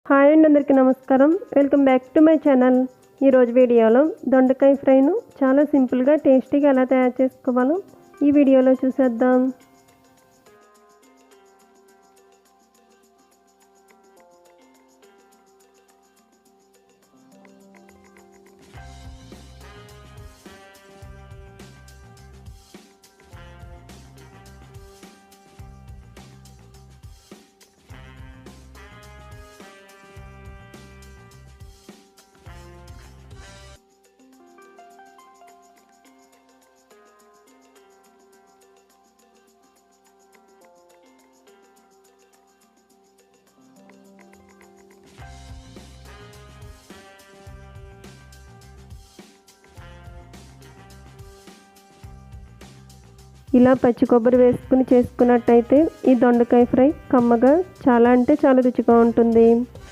Hi అండి, అందరికీ నమస్కారం. Welcome back to my channel. ఈరోజు వీడియోలో దొండకాయ ఫ్రైను చాలా సింపుల్గా టేస్టీగా ఎలా తయారు చేసుకోవాలో ఈ వీడియోలో చూసేద్దాం. ఇలా పచ్చి కొబ్బరి వేసుకుని చేసుకున్నట్టయితే ఈ దొండకాయ ఫ్రై కమ్మగా చాలా అంటే చాలా రుచిగా ఉంటుంది.